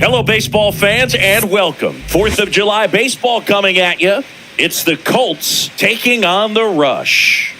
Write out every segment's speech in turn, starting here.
Hello, baseball fans, and welcome. 4th of July baseball coming at you. It's the Colts taking on the Rush.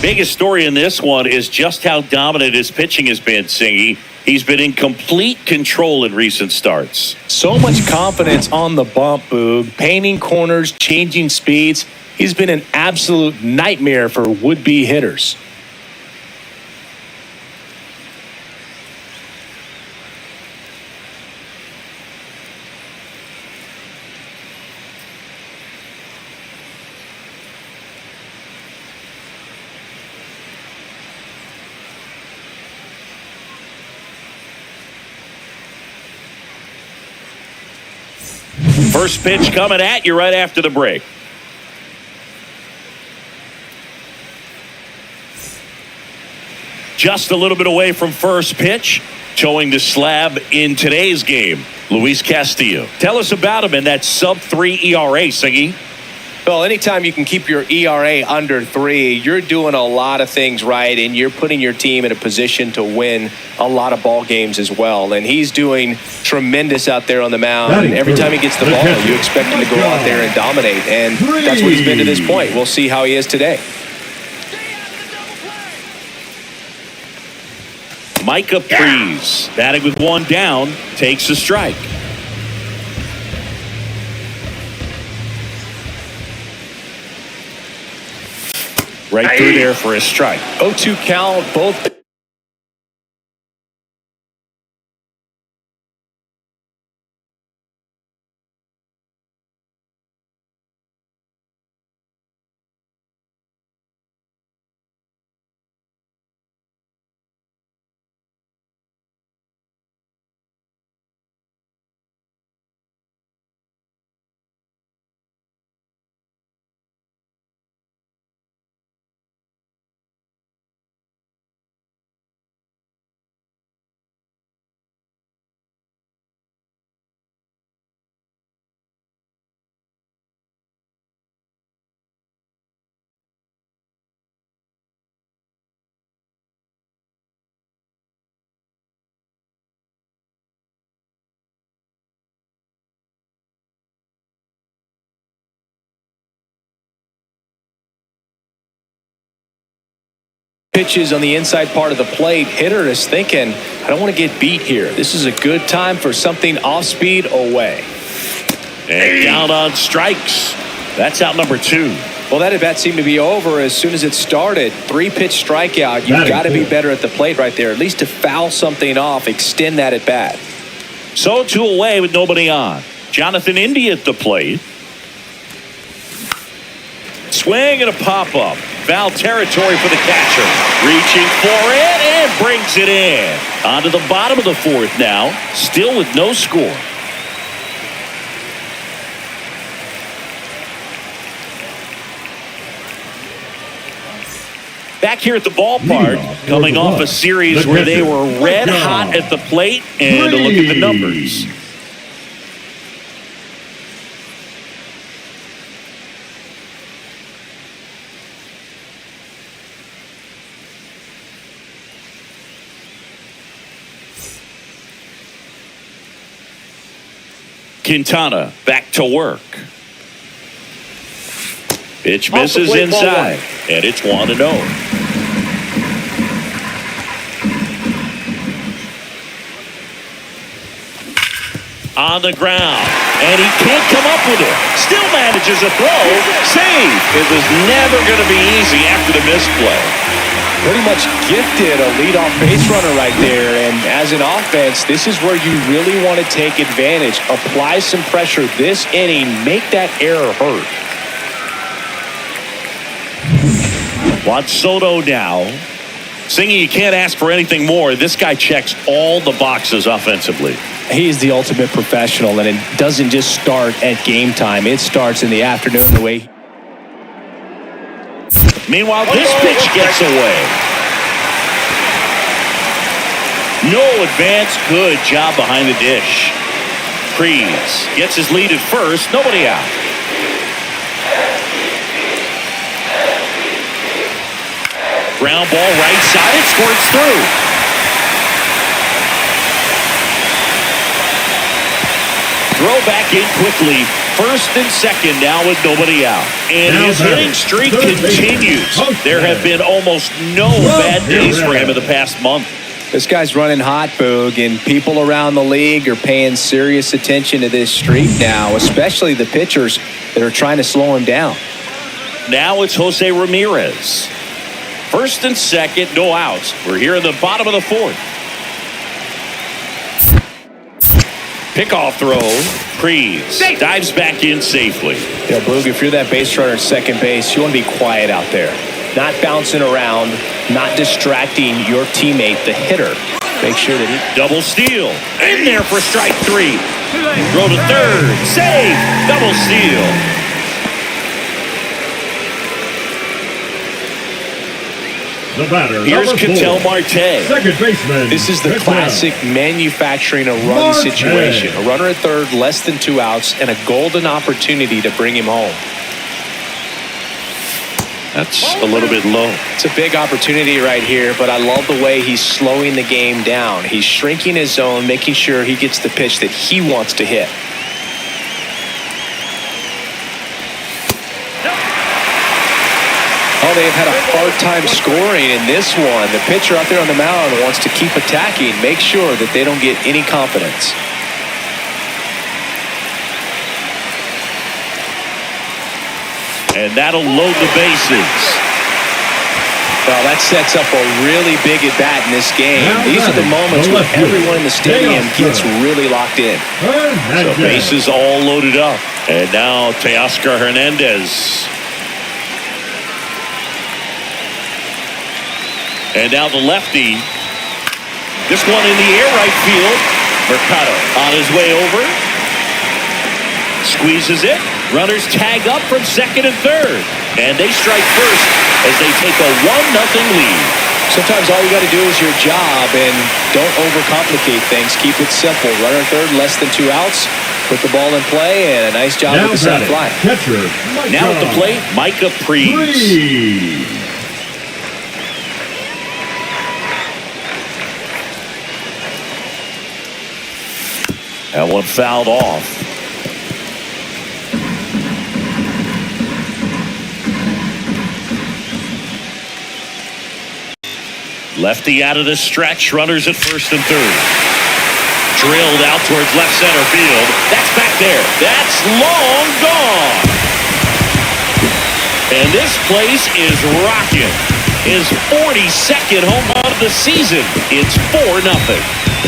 Biggest story in this one is just how dominant his pitching has been, Singy. He's been in complete control in recent starts. So much confidence on the bump, Boog. Painting corners, changing speeds. He's been an absolute nightmare for would-be hitters. First pitch coming at you right after the break. Just a little bit away from first pitch, showing the slab in today's game, Luis Castillo. Tell us about him in that sub-3 ERA, Singy. Well, anytime you can keep your ERA under 3, you're doing a lot of things right, and you're putting your team in a position to win a lot of ball games as well. And he's doing tremendous out there on the mound. And every time he gets the ball, you expect him to go out there and dominate. And that's what he's been to this point. We'll see how he is today. Micah Prees, batting with one down, takes a strike. Right through there for a strike. 0-2 count, both. Pitches on the inside part of the plate. Hitter is thinking, I don't want to get beat here. This is a good time for something off speed away. And down on strikes. That's out number 2. Well, that at bat seemed to be over as soon as it started. 3-pitch strikeout. You've got to be better at the plate right there, at least to foul something off, extend that at bat. So 2 away with nobody on. Jonathan Indy at the plate. Swing and a pop-up. Foul territory for the catcher. Reaching for it and brings it in. On to the bottom of the 4th now. Still with no score. Back here at the ballpark, coming off a series where they were red hot at the plate, and a look at the numbers. Quintana back to work. Pitch misses inside, and it's 1-0. On the ground, and he can't come up with it. Still manages a throw. Save. It was never going to be easy after the misplay. Pretty much gifted a leadoff base runner right there. And as an offense, this is where you really want to take advantage. Apply some pressure this inning. Make that error hurt. Juan Soto now. Singy, you can't ask for anything more. This guy checks all the boxes offensively. He's the ultimate professional, and it doesn't just start at game time. It starts in the afternoon the way. Meanwhile, this pitch gets away. No advance. Good job behind the dish. Freeze gets his lead at first. Nobody out. Ground ball right side. It squirts through. Throw back in quickly. First and second now with nobody out. And his hitting streak continues. There have been almost no bad days for him in the past month. This guy's running hot, Boog, and people around the league are paying serious attention to this streak now, especially the pitchers that are trying to slow him down. Now it's Jose Ramirez. First and second, no outs. We're here in the bottom of the fourth. Pickoff throw. Freeze dives back in safely. Yeah, Boog, if you're that base runner at second base, you want to be quiet out there. Not bouncing around, not distracting your teammate, the hitter. Make sure that he... Double steal. In there for strike three. Throw to third. Save. Double steal. The batter, here's Ketel Marte. Second baseman. This is the classic manufacturing a run situation. A runner at third, less than 2 outs, and a golden opportunity to bring him home. That's a little bit low. It's a big opportunity right here, but I love the way he's slowing the game down. He's shrinking his zone, making sure he gets the pitch that he wants to hit. Oh, they've had a hard time scoring in this one. The pitcher out there on the mound wants to keep attacking, make sure that they don't get any confidence. And that'll load the bases. Well, that sets up a really big at bat in this game. These are the moments when everyone in the stadium gets really locked in. So bases all loaded up. And now Teoscar Hernandez. And now the lefty. This one in the air right field. Mercado on his way over. Squeezes it. Runners tag up from second and third. And they strike first as they take a 1-0 lead. Sometimes all you got to do is your job and don't overcomplicate things. Keep it simple. Runner at third, less than 2 outs. Put the ball in play, and a nice job with the sac fly. Catcher, now at the plate, Micah Freeze. That one fouled off. Lefty out of the stretch. Runners at first and third. Drilled out towards left center field. That's back there. That's long gone. And this place is rocking. His 42nd home run of the season. It's 4-0.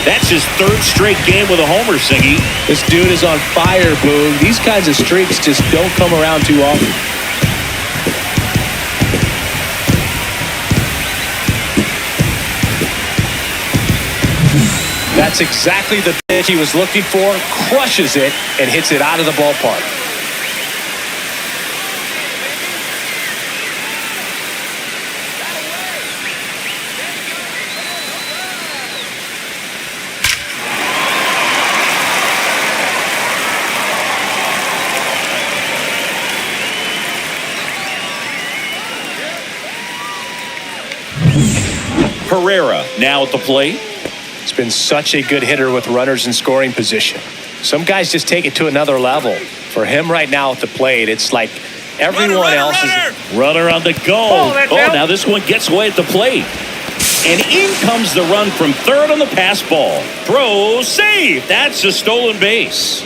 That's his third straight game with a homer, Singy. This dude is on fire, Boog. These kinds of streaks just don't come around too often. That's exactly the pitch he was looking for. Crushes it and hits it out of the ballpark. Herrera now at the plate. It's been such a good hitter with runners in scoring position. Some guys just take it to another level. For him right now at the plate, it's like everyone else is... Runner on the go. Oh, now this one gets away at the plate. And in comes the run from third on the pass ball. Throw, save. That's a stolen base.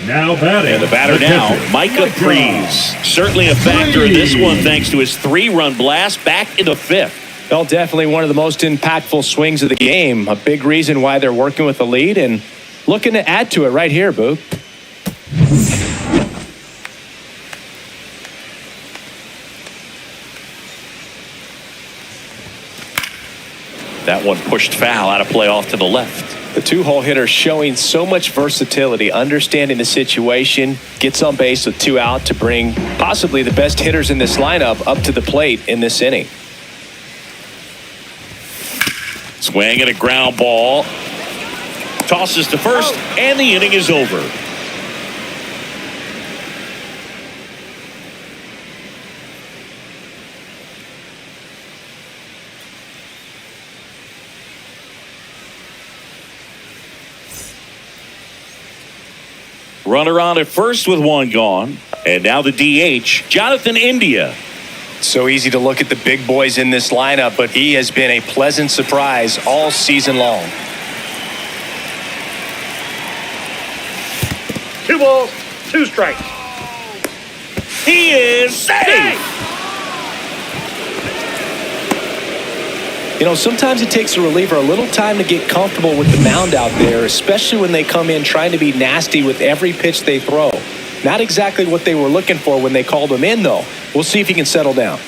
Now batting. And the batter now, Micah Freeze. Certainly a factor in this one thanks to his 3-run blast back in the fifth. Well, definitely one of the most impactful swings of the game. A big reason why they're working with the lead and looking to add to it right here, Boo. That one pushed foul out of play off to the left. The two-hole hitter showing so much versatility, understanding the situation, gets on base with 2 out to bring possibly the best hitters in this lineup up to the plate in this inning. Swing and a ground ball. Tosses to first, and the inning is over. Runner on at first with 1 gone. And now the DH, Jonathan India. So easy to look at the big boys in this lineup, but he has been a pleasant surprise all season long. 2 balls, 2 strikes. He is safe. You know, sometimes it takes a reliever a little time to get comfortable with the mound out there, especially when they come in trying to be nasty with every pitch they throw. Not exactly what they were looking for when they called him in, though. We'll see if he can settle down.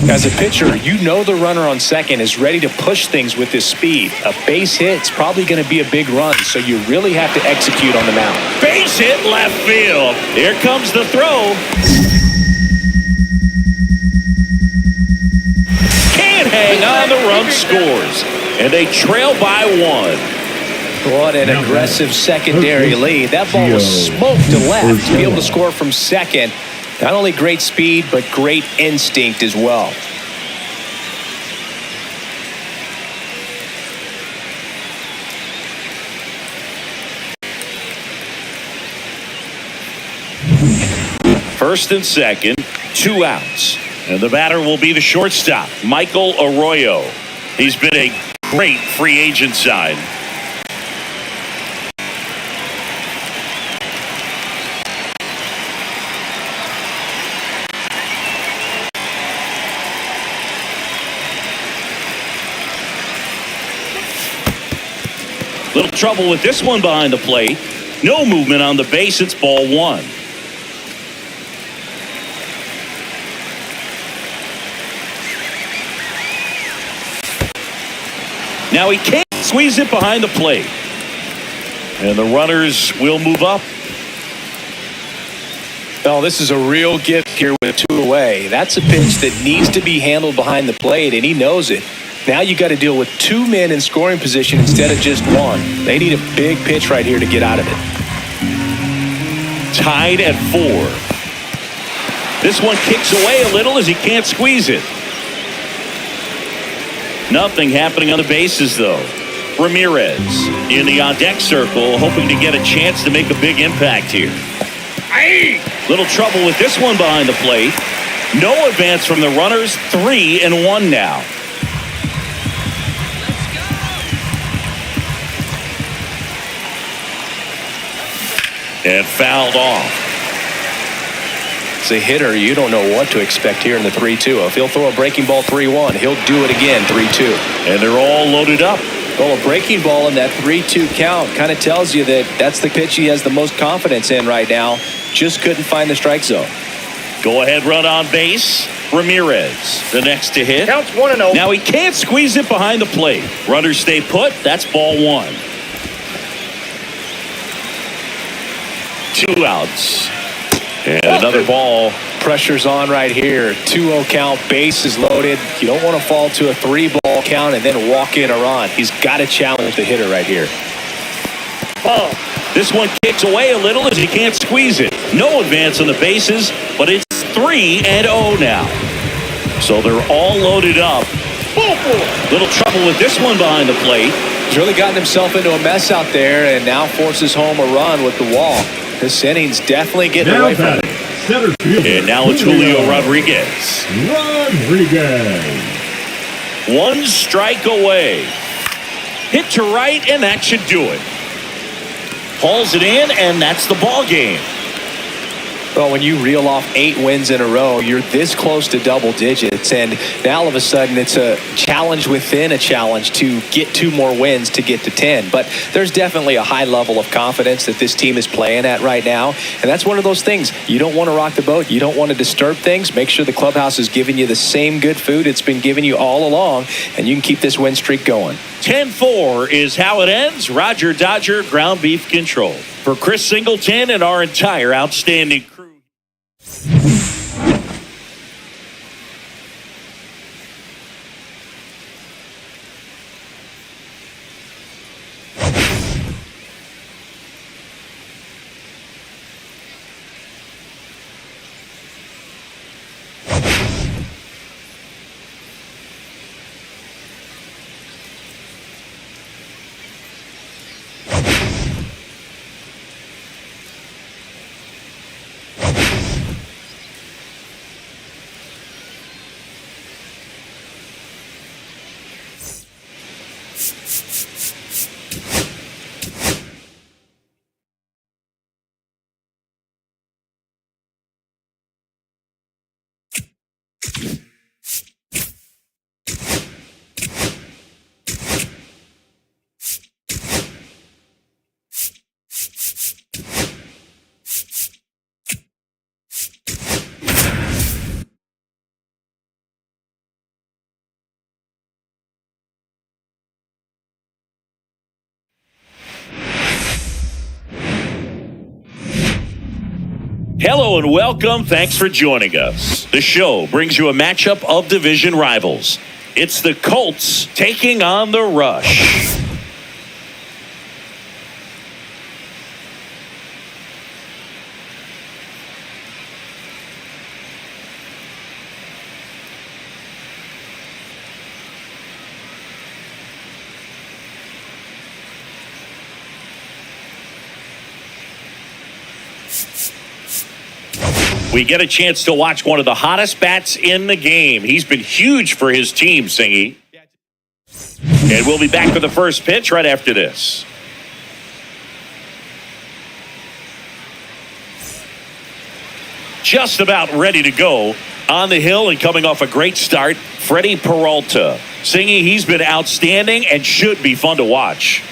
As a pitcher, you know the runner on second is ready to push things with his speed. A base hit's probably going to be a big run, so you really have to execute on the mound. Base hit left field. Here comes the throw. Can't hang on, the run scores. And they trail by 1. What an aggressive secondary lead. That ball was smoked to left to be able to score from second. Not only great speed, but great instinct as well. First and second, 2 outs. And the batter will be the shortstop, Michael Arroyo. He's been a great free agent sign. Little trouble with this one behind the plate. No movement on the base. It's ball 1. Now he can't squeeze it behind the plate. And the runners will move up. Oh, this is a real gift here with 2 away. That's a pitch that needs to be handled behind the plate, and he knows it. Now you got to deal with 2 men in scoring position instead of just 1. They need a big pitch right here to get out of it. Tied at 4. This one kicks away a little as he can't squeeze it. Nothing happening on the bases, though. Ramirez in the on-deck circle, hoping to get a chance to make a big impact here. Little trouble with this one behind the plate. No advance from the runners. 3-1 now. And fouled off. As a hitter, you don't know what to expect here in the 3-2. If he'll throw a breaking ball 3-1, he'll do it again 3-2. And they're all loaded up. Well, a breaking ball in that 3-2 count kind of tells you that that's the pitch he has the most confidence in right now. Just couldn't find the strike zone. Go ahead run on base. Ramirez, the next to hit. Counts 1-0. Now he can't squeeze it behind the plate. Runners stay put. That's ball 1. 2 outs. And another ball. Pressure's on right here. 2-0 count, base is loaded. You don't want to fall to a 3-ball count and then walk in a run. He's got to challenge the hitter right here. Oh, this one kicks away a little as he can't squeeze it. No advance on the bases, but it's 3-0 now. So they're all loaded up. Little trouble with this one behind the plate. He's really gotten himself into a mess out there and now forces home a run with the wall. This inning's definitely getting away from him. And now it's Julio Rodriguez. 1 strike away. Hit to right, and that should do it. Hauls it in, and that's the ball game. Well, when you reel off 8 wins in a row, you're this close to double digits. And now all of a sudden it's a challenge within a challenge to get 2 more wins to get to 10. But there's definitely a high level of confidence that this team is playing at right now. And that's one of those things. You don't want to rock the boat. You don't want to disturb things. Make sure the clubhouse is giving you the same good food it's been giving you all along. And you can keep this win streak going. 10-4 is how it ends. Roger Dodger, ground beef control. For Chris Singleton and our entire outstanding crew. Hello and welcome. Thanks for joining us. The show brings you a matchup of division rivals. It's the Colts taking on the Rush. We get a chance to watch one of the hottest bats in the game. He's been huge for his team, Singy. And we'll be back for the first pitch right after this. Just about ready to go on the hill and coming off a great start, Freddie Peralta. Singy, he's been outstanding and should be fun to watch.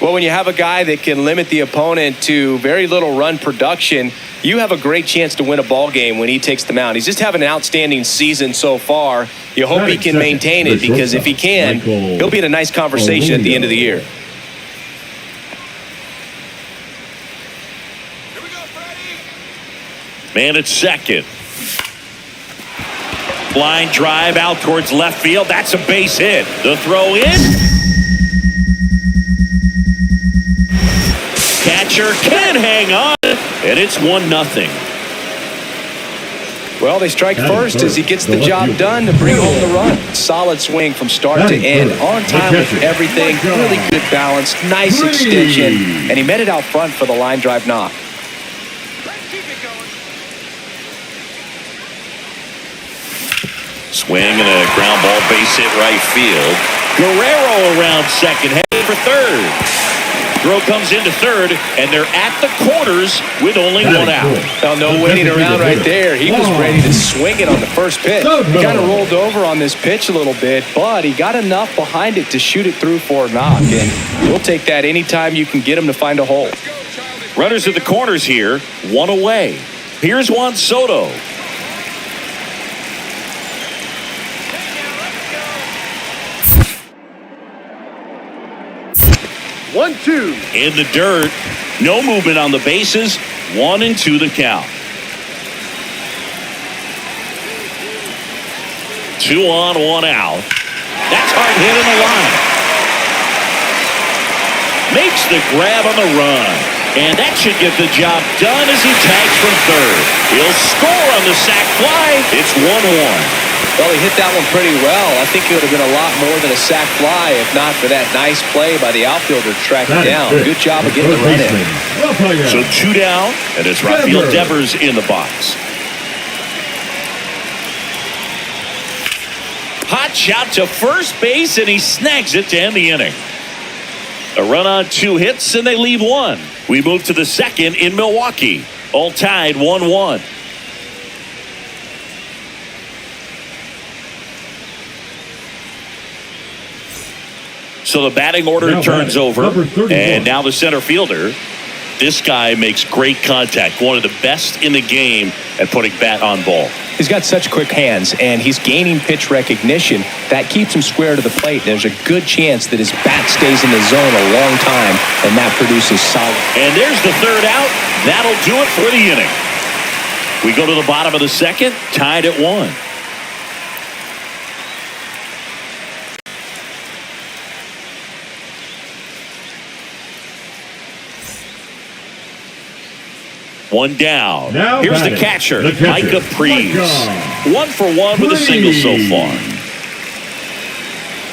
Well, when you have a guy that can limit the opponent to very little run production, you have a great chance to win a ball game when he takes the mound. He's just having an outstanding season so far. You hope he can maintain it, because if he can, he'll be in a nice conversation at the end of the year. Man at second. Line drive out towards left field. That's a base hit. The throw in. Catcher can hang on, and it's 1-0. Well, they strike first as he gets the job done to bring home the run. Solid swing from start to end, on time with everything, really good balance, nice extension, and he met it out front for the line drive knock. Swing and a ground ball, base hit right field. Guerrero around second, heading for third. Throw comes into third, and they're at the corners with only 1 out. Well, no waiting around right there. He was ready to swing it on the first pitch. He kind of rolled over on this pitch a little bit, but he got enough behind it to shoot it through for a knock, and we'll take that anytime you can get him to find a hole. Runners at the corners here, 1 away. Here's Juan Soto. One-two. In the dirt. No movement on the bases. 1-2 the count. 2 on, 1 out. That's hard hit in the line. Makes the grab on the run. And that should get the job done as he tags from third. He'll score on the sac fly. It's 1-1. Well, he hit that one pretty well. I think it would have been a lot more than a sac fly if not for that nice play by the outfielder to track it down. Good job of getting the run in. So 2 down, and it's Rafael Devers in the box. Hot shot to first base, and he snags it to end the inning. A run on 2 hits, and they leave 1. We move to the second in Milwaukee. All tied 1-1. So the batting order Now turns batting, over, number 31. and now the center fielder. This guy makes great contact, one of the best in the game at putting bat on ball. He's got such quick hands, and he's gaining pitch recognition. That keeps him square to the plate. There's a good chance that his bat stays in the zone a long time, and that produces solid. And there's the third out. That'll do it for the inning. We go to the bottom of the second, tied at 1. One down. Now Here's the batting, catcher, the catcher, Micah Prees. Micah 1 for 1 with a single so far.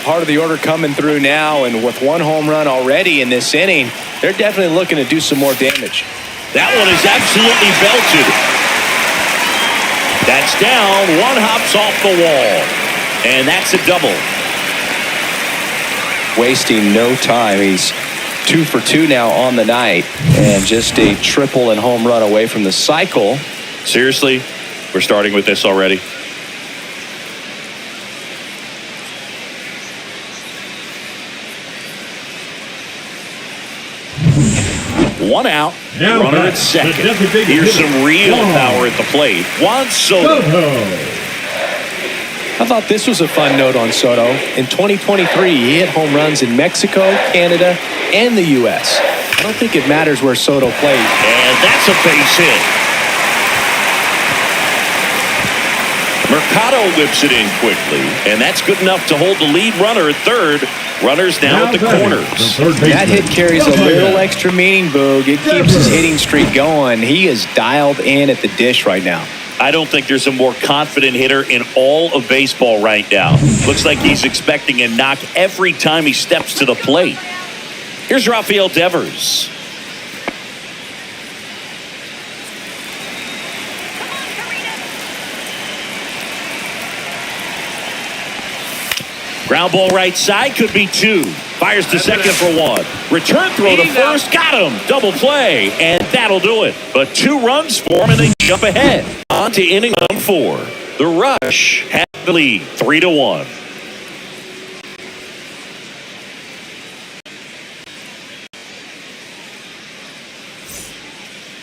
Part of the order coming through now, and with one home run already in this inning, they're definitely looking to do some more damage. That one is absolutely belted. That's down. One hops off the wall. And that's a double. Wasting no time. He's 2 for 2 now on the night, and just a triple and home run away from the cycle. Seriously? We're starting with this already? One out. Now Runner back, at second. the designated Here's hitter, some real Juan power at the plate. Juan Soto. I thought this was a fun note on Soto. In 2023, he hit home runs in Mexico, Canada, and the U.S. I don't think it matters where Soto plays. And that's a base hit. Mercado whips it in quickly, and that's good enough to hold the lead runner at third. Runners now at the corners. That hit carries a little extra meaning, Boog. It keeps his hitting streak going. He is dialed in at the dish right now. I don't think there's a more confident hitter in all of baseball right now. Looks like he's expecting a knock every time he steps to the plate. Here's Rafael Devers. Ground ball right side, could be 2. Fires to second for 1. Return throw to first, got him. Double play, and that'll do it. But 2 runs for him, and they jump ahead. On to inning number 4. The Rush has the lead, 3-1.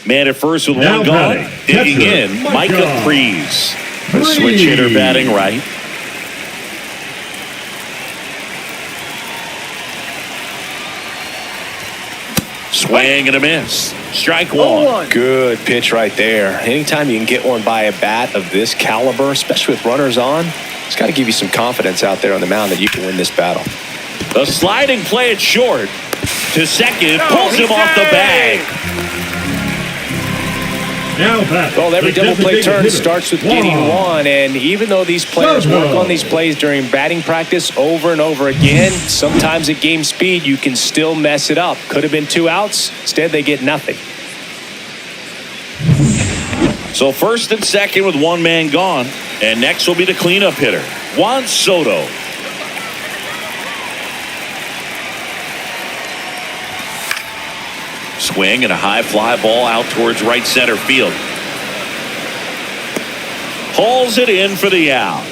Man at first with Now one gone. batting, Digging catcher, in, Micah Micah Prees. A switch hitter batting right. Swing and a miss. Strike 1. Good pitch right there. Anytime you can get one by a bat of this caliber, especially with runners on, it's got to give you some confidence out there on the mound that you can win this battle. A sliding play at short. To second. Pulls him off the bag. Now back. Well, every the double play designated turn hitter, starts with Juan getting one, and even though these players work on these plays during batting practice over and over again, sometimes at game speed you can still mess it up. Could have been 2 outs. Instead, they get nothing. So first and second with one man gone. And next will be the cleanup hitter, Juan Soto. Swing and a high fly ball out towards right center field. Hauls it in for the out.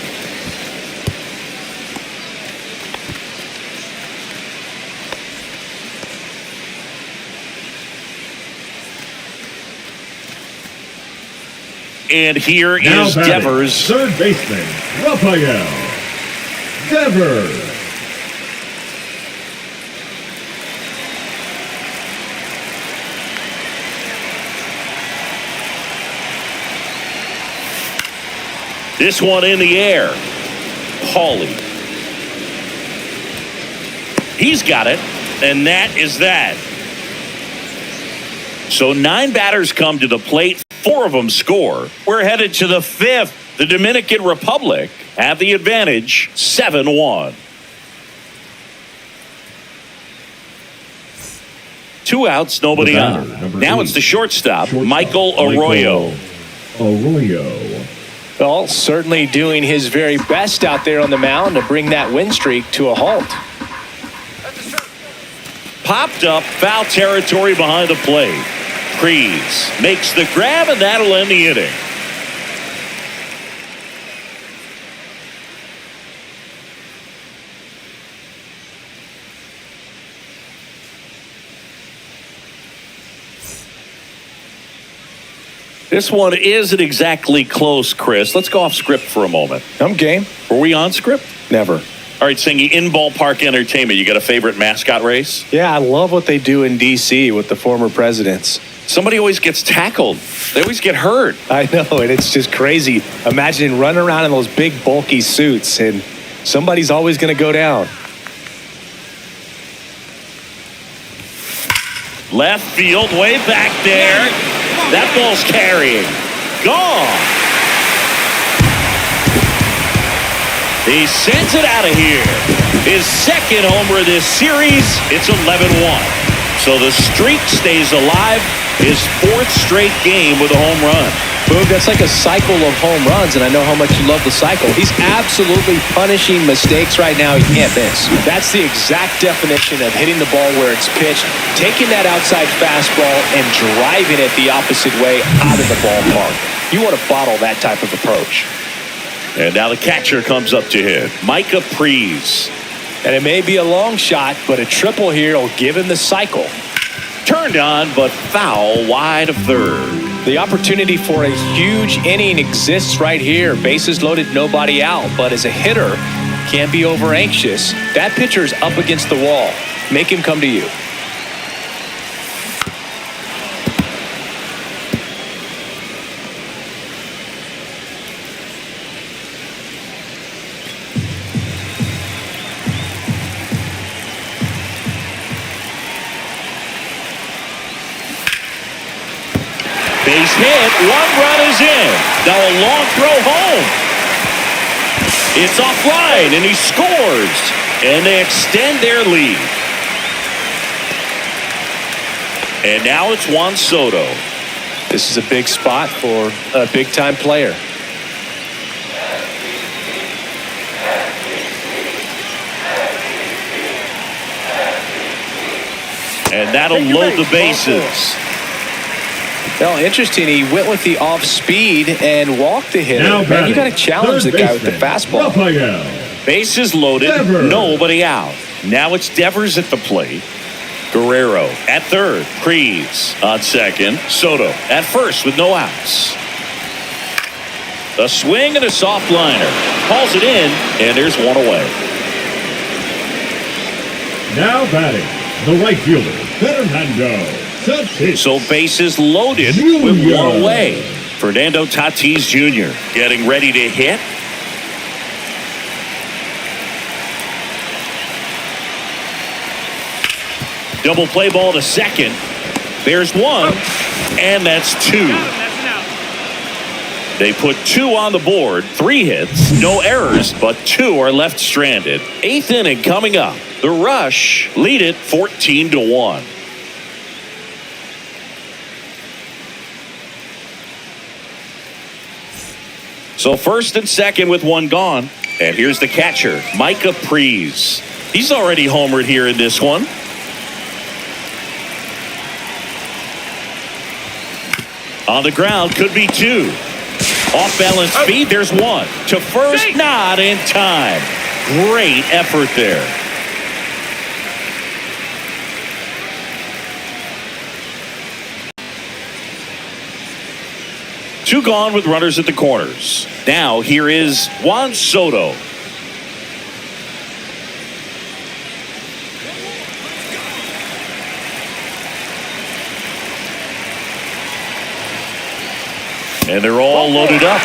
And here Now is batting, Devers. third baseman, Rafael Devers. This one in the air. Hawley. He's got it, and that is that. So 9 batters come to the plate. 4 of them score. We're headed to the 5th. The Dominican Republic have the advantage, 7-1. 2 outs, nobody on. Now it's the shortstop, Michael Arroyo. Well, certainly doing his very best out there on the mound to bring that win streak to a halt. Popped up, foul territory behind the plate. Freeze makes the grab, and that'll end the inning. This one isn't exactly close, Chris. Let's go off script for a moment. I'm game. Were we on script? Never. All right, Singy, in ballpark entertainment, you got a favorite mascot race? Yeah, I love what they do in D.C. with the former presidents. Somebody always gets tackled. They always get hurt. I know, and it's just crazy. Imagine running around in those big, bulky suits, and somebody's always going to go down. Left field, way back there. That ball's carrying. Gone. He sends it out of here. His second homer this series. It's 11-1. So the streak stays alive. His fourth straight game with a home run. Boog, that's like a cycle of home runs, and I know how much you love the cycle. He's absolutely punishing mistakes right now he can't miss. That's the exact definition of hitting the ball where it's pitched, taking that outside fastball and driving it the opposite way out of the ballpark. You want to bottle that type of approach. And now the catcher comes up to him, Micah Freeze. And it may be a long shot, but a triple here will give him the cycle. Turned on, but foul wide of third. The opportunity for a huge inning exists right here. Bases loaded, nobody out. But as a hitter, can't be over anxious. That pitcher's up against the wall. Make him come to you. Base hit, one run is in. Now a long throw home. It's offline, and he scores. And they extend their lead. And now it's Juan Soto. This is a big spot for a big-time player. And that'll load the bases. Well, interesting. He went with the off speed and walked the hitter. Now Man, you got to challenge the guy with the fastball. Raphael. Bases loaded, Devers. nobody out. Now it's Devers at the plate. Guerrero at third. Freeze on second. Soto at first with no outs. A swing and a soft liner. Calls it in, and there's one away. Now batting, the right fielder, Fernando. So bases loaded with one away. Fernando Tatis Jr. getting ready to hit. Double play ball to second. There's one, and that's two. They put two on the board, 3 hits, no errors, but 2 are left stranded. 8th inning coming up. The Rush lead it 14-1. So first and second with one gone. And here's the catcher, Micah Freeze. He's already homered here in this one. On the ground, could be 2. Off balance feed, there's 1. To first, not in time. Great effort there. Two gone with runners at the corners. Now here is Juan Soto. And they're all loaded up.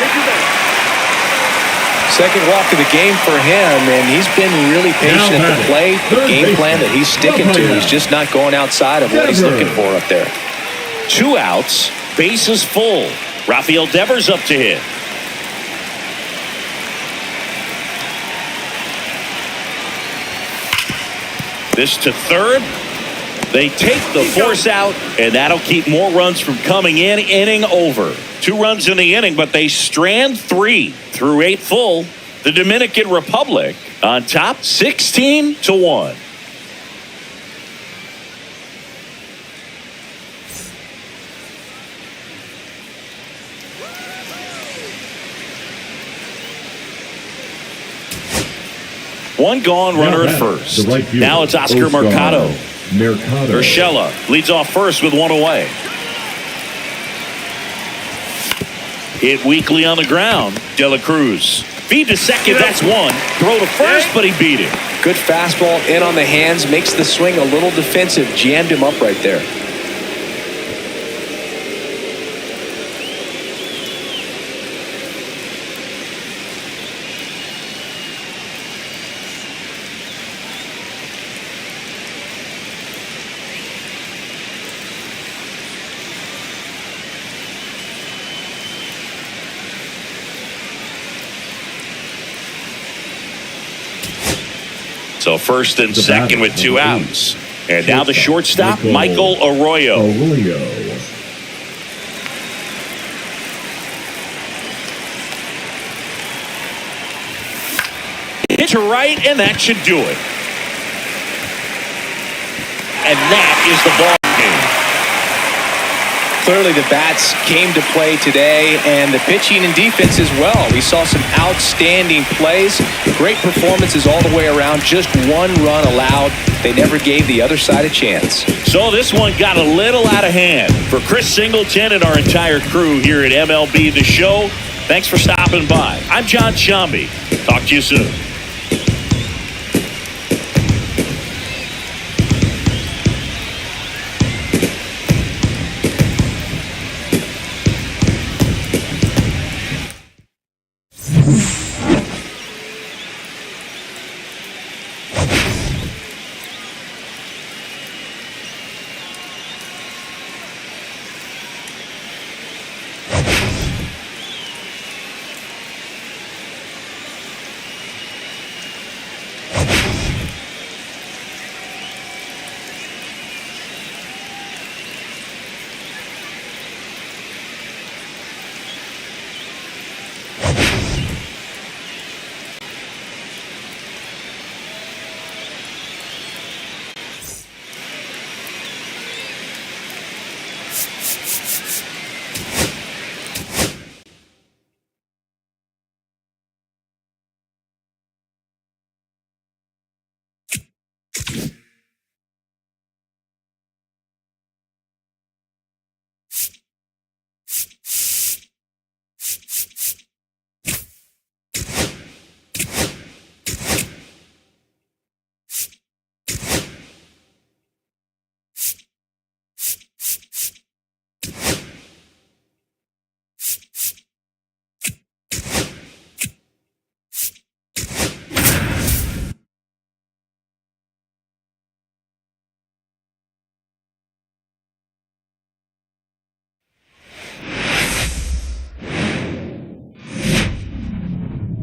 Second walk of the game for him, and he's been really patient at the plate. The game plan that he's sticking to, he's just not going outside of what he's looking for up there. 2 outs, bases full. Rafael Devers up to hit. This to third. They take the force out, and that'll keep more runs from coming in. Inning over. 2 runs in the inning, but they strand 3 through 8 full. The Dominican Republic on top, 16-1. One gone, runner at first. Right fielder, now it's Oscar Mercado. Urshela leads off first with one away. Hit weakly on the ground. De La Cruz. Feed to second, that's one. Throw to first, but he beat it. Good fastball in on the hands, makes the swing a little defensive, jammed him up right there. So first and second with two outs. And now the shortstop, Michael Arroyo. Hit to right, and that should do it. And that is the ball game. Clearly the bats came to play today, and the pitching and defense as well. We saw some outstanding plays, great performances all the way around. Just one run allowed. They never gave the other side a chance. So this one got a little out of hand. For Chris Singleton and our entire crew here at MLB The Show, thanks for stopping by. I'm John Shambi. Talk to you soon.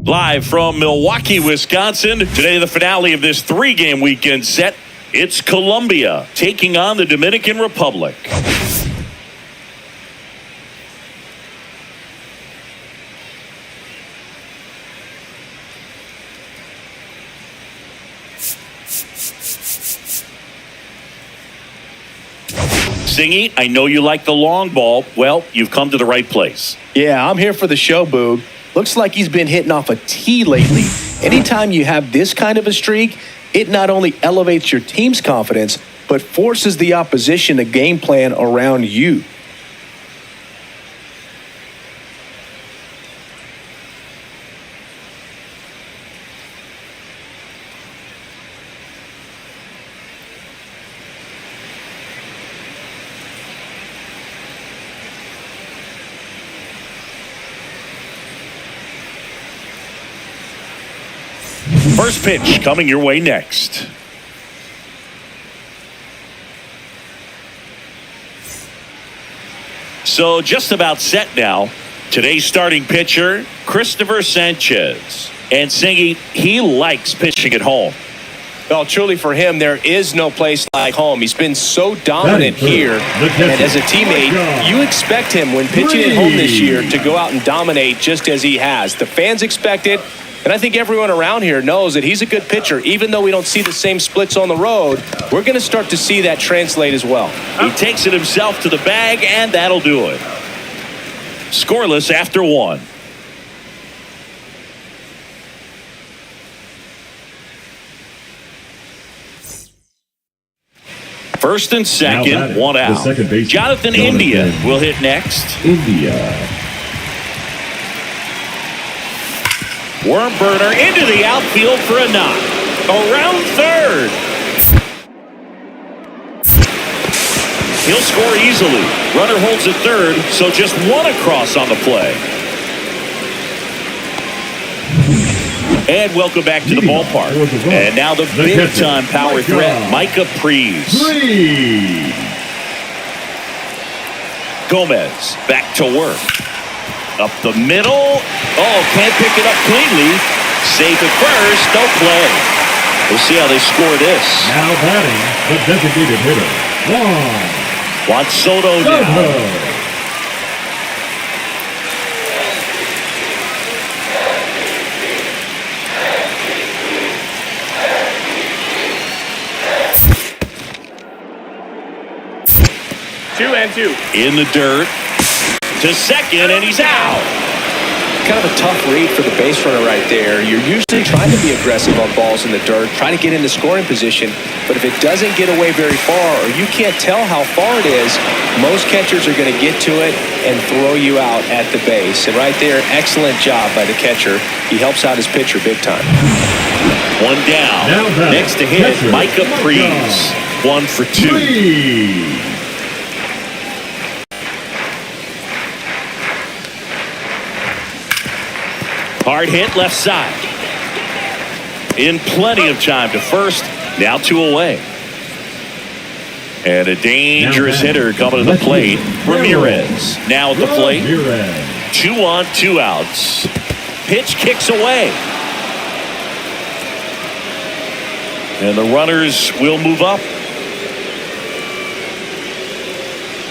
Live from Milwaukee, Wisconsin. Today, the finale of this three-game weekend set. It's Colombia taking on the Dominican Republic. Singy, I know you like the long ball. Well, you've come to the right place. Yeah, I'm here for the show, Boog. Looks like he's been hitting off a tee lately. Anytime you have this kind of a streak, it not only elevates your team's confidence, but forces the opposition to game plan around you. First pitch coming your way next. So just about set now. Today's starting pitcher, Christopher Sanchez. And Singy, he likes pitching at home. Well, truly for him, there is no place like home. He's been so dominant here. And as a teammate, you expect him when pitching at home this year to go out and dominate just as he has. The fans expect it. And I think everyone around here knows that he's a good pitcher. Even though we don't see the same splits on the road, we're going to start to see that translate as well. He takes it himself to the bag, and that'll do it. Scoreless after one. First and second, one the out. second baseman, Jonathan India will hit next. India. Worm burner into the outfield for a knock. Around third. He'll score easily. Runner holds at third, so just one across on the play. And welcome back to the ballpark. And now the big-time power threat, Micah Prees. Gomez back to work. Up the middle. Oh, can't pick it up cleanly. Safe at first. No play. We'll see how they score this. Now batting, the designated hitter, Juan Soto now. 2-2. In the dirt. To second, and he's out. Kind of a tough read for the base runner right there. You're usually trying to be aggressive on balls in the dirt, trying to get into scoring position. But if it doesn't get away very far, or you can't tell how far it is, most catchers are going to get to it and throw you out at the base. And right there, excellent job by the catcher. He helps out his pitcher big time. One down. Next to hit, Micah Prees. 1 for 2. Hard hit left side. In plenty of time to first. Now 2 away. And a dangerous hitter coming to the plate. Ramirez now at the plate. 2 on, 2 outs. Pitch kicks away. And the runners will move up.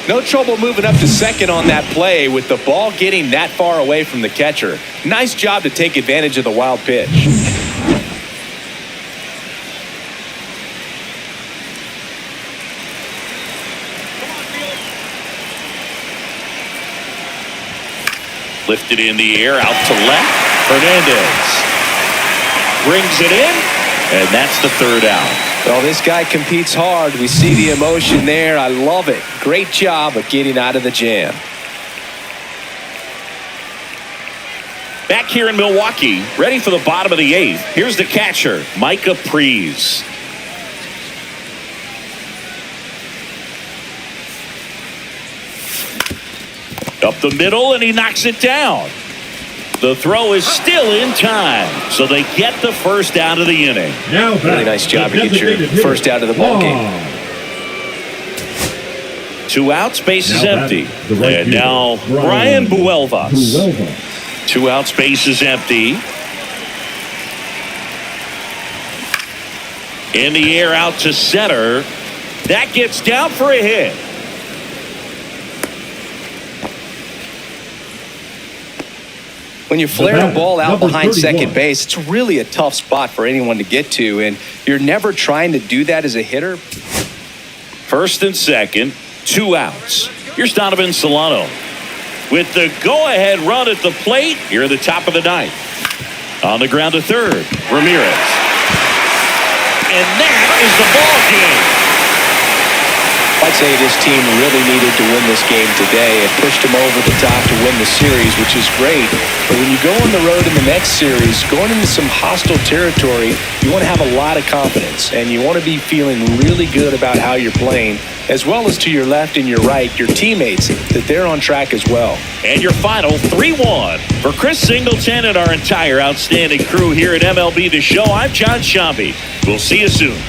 No trouble moving up to second on that play with the ball getting that far away from the catcher. Nice job to take advantage of the wild pitch. Lifted in the air, out to left. Hernandez brings it in, and that's the 3rd out. Well, this guy competes hard. We see the emotion there. I love it. Great job of getting out of the jam. Back here in Milwaukee, ready for the bottom of the 8th. Here's the catcher, Micah Prees. Up the middle, and he knocks it down. The throw is still in time, so they get the first out of the inning. Really nice job to get your first out of the ball game. 2 outs, base is empty. And now Brian Buelvas. 2 outs, base is empty. In the air, out to center. That gets down for a hit. When you flare a ball out behind second base, it's really a tough spot for anyone to get to, and you're never trying to do that as a hitter. First and second, 2 outs. Here's Donovan Solano. With the go-ahead run at the plate, here at the top of the 9th. On the ground to third, Ramirez. And that is the ball game. I'd say this team really needed to win this game today. It pushed them over the top to win the series, which is great. But when you go on the road in the next series, going into some hostile territory, you want to have a lot of confidence. And you want to be feeling really good about how you're playing, as well as to your left and your right, your teammates, that they're on track as well. And your final 3-1. For Chris Singleton and our entire outstanding crew here at MLB The Show, I'm John Shambi. We'll see you soon.